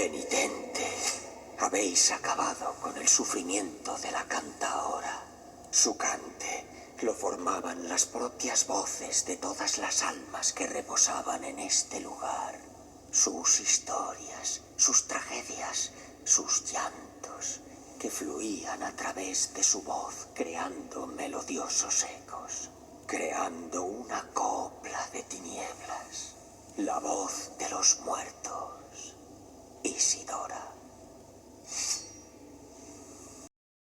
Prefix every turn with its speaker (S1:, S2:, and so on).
S1: Penitente, habéis acabado con el sufrimiento de la cantaora. Su cante lo formaban las propias voces de todas las almas que reposaban en este lugar. Sus historias, sus tragedias, sus llantos, que fluían a través de su voz, creando melodiosos ecos, creando una copla de tinieblas. La voz de los muertos, Isidora.